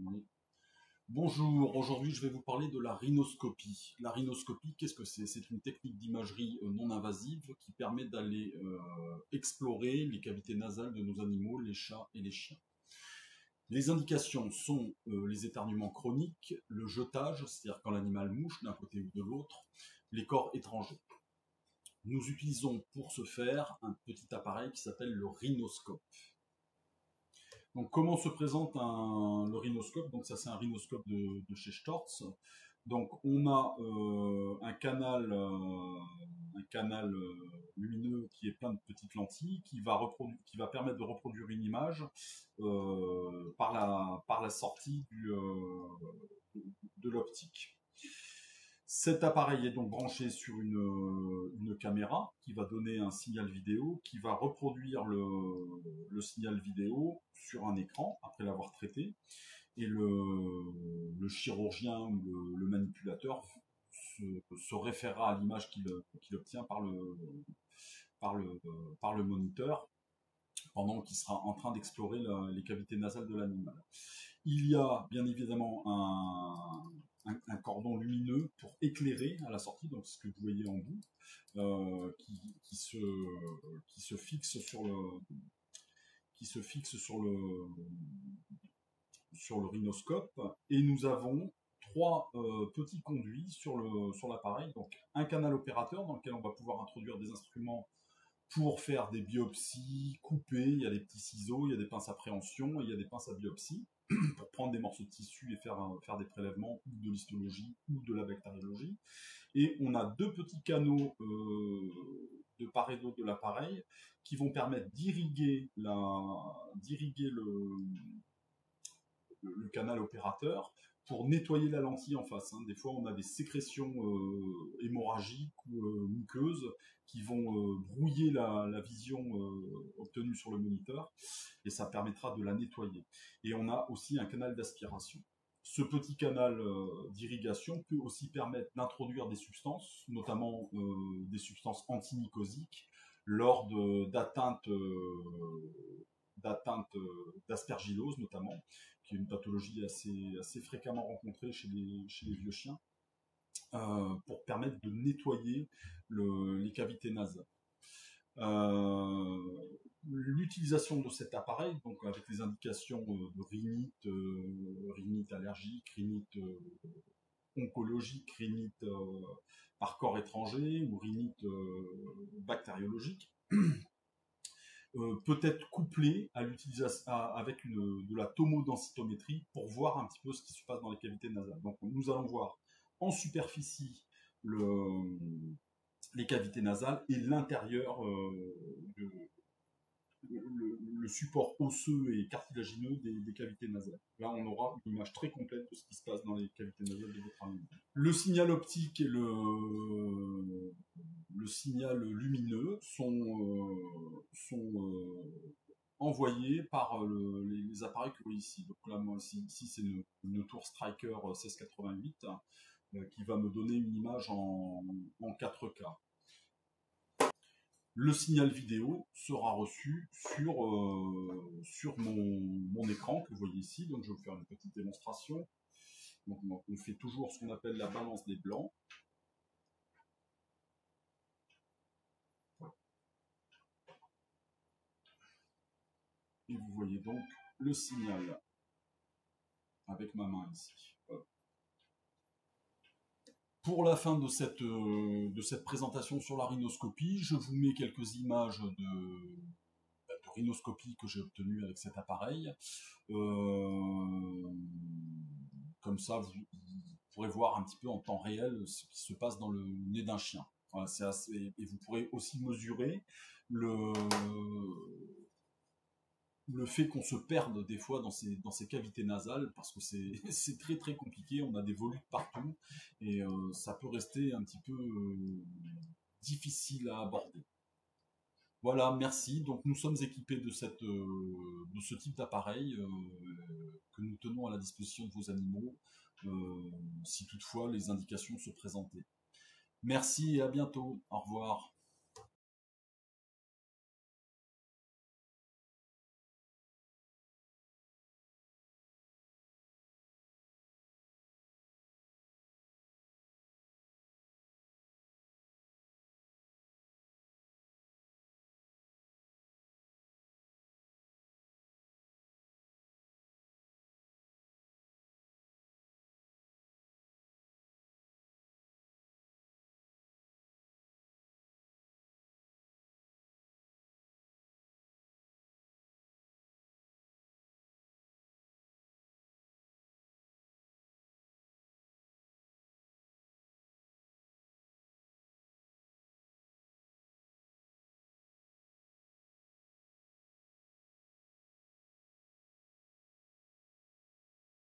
Oui. Bonjour, aujourd'hui je vais vous parler de la rhinoscopie. La rhinoscopie, qu'est-ce que c'est? C'est une technique d'imagerie non invasive qui permet d'aller explorer les cavités nasales de nos animaux, les chats et les chiens. Les indications sont les éternuements chroniques, le jetage, c'est-à-dire quand l'animal mouche d'un côté ou de l'autre, les corps étrangers. Nous utilisons pour ce faire un petit appareil qui s'appelle le rhinoscope. Donc, comment se présente le rhinoscope? Donc, ça, c'est un rhinoscope de chez Storz. Donc, on a un canal lumineux qui est plein de petites lentilles qui va permettre de reproduire une image par la sortie de l'optique. Cet appareil est donc branché sur une caméra qui va donner un signal vidéo, qui va reproduire le signal vidéo sur un écran après l'avoir traité. Et le chirurgien ou le manipulateur se référera à l'image qu'il obtient par le moniteur pendant qu'il sera en train d'explorer les cavités nasales de l'animal. Il y a bien évidemment un cordon lumineux pour éclairer à la sortie, donc ce que vous voyez en bout, qui se fixe sur le rhinoscope, et nous avons trois petits conduits sur l'appareil, donc un canal opérateur dans lequel on va pouvoir introduire des instruments pour faire des biopsies, couper, il y a des petits ciseaux, il y a des pinces à préhension, et il y a des pinces à biopsie, pour prendre des morceaux de tissu et faire des prélèvements, ou de l'histologie, ou de la bactériologie. Et on a deux petits canaux de part et d'autre de l'appareil qui vont permettre d'irriguer le canal opérateur pour nettoyer la lentille en face. Des fois, on a des sécrétions hémorragiques ou muqueuses qui vont brouiller la vision obtenue sur le moniteur, et ça permettra de la nettoyer. Et on a aussi un canal d'aspiration. Ce petit canal d'irrigation peut aussi permettre d'introduire des substances, notamment des substances antimycosiques, lors d'atteinte d'aspergillose notamment, qui est une pathologie assez fréquemment rencontrée chez les vieux chiens, pour permettre de nettoyer les cavités nasales. L'utilisation de cet appareil, donc avec les indications de rhinite allergique, rhinite oncologique, rhinite par corps étranger ou rhinite bactériologique, peut être couplé à l'utilisation avec de la tomodensitométrie pour voir un petit peu ce qui se passe dans les cavités nasales. Donc nous allons voir en superficie les cavités nasales et l'intérieur, le support osseux et cartilagineux des cavités nasales. Là, on aura une image très complète de ce qui se passe dans les cavités nasales de votre animal. Le signal optique et le signal lumineux sont envoyés par les appareils que vous voyez ici. Donc là, moi, ici c'est une tour Striker 1688 qui va me donner une image en 4K. Le signal vidéo sera reçu sur mon écran que vous voyez ici. Donc je vais vous faire une petite démonstration. Donc on fait toujours ce qu'on appelle la balance des blancs. Et vous voyez donc le signal avec ma main ici. Pour la fin de cette présentation sur la rhinoscopie, je vous mets quelques images de rhinoscopie que j'ai obtenues avec cet appareil. Comme ça, vous pourrez voir un petit peu en temps réel ce qui se passe dans le nez d'un chien. Voilà, et vous pourrez aussi mesurer le fait qu'on se perde des fois dans ces cavités nasales, parce que c'est très très compliqué, on a des volutes partout, et ça peut rester un petit peu difficile à aborder. Voilà, merci. Donc nous sommes équipés de ce type d'appareil que nous tenons à la disposition de vos animaux, si toutefois les indications se présentaient. Merci et à bientôt. Au revoir.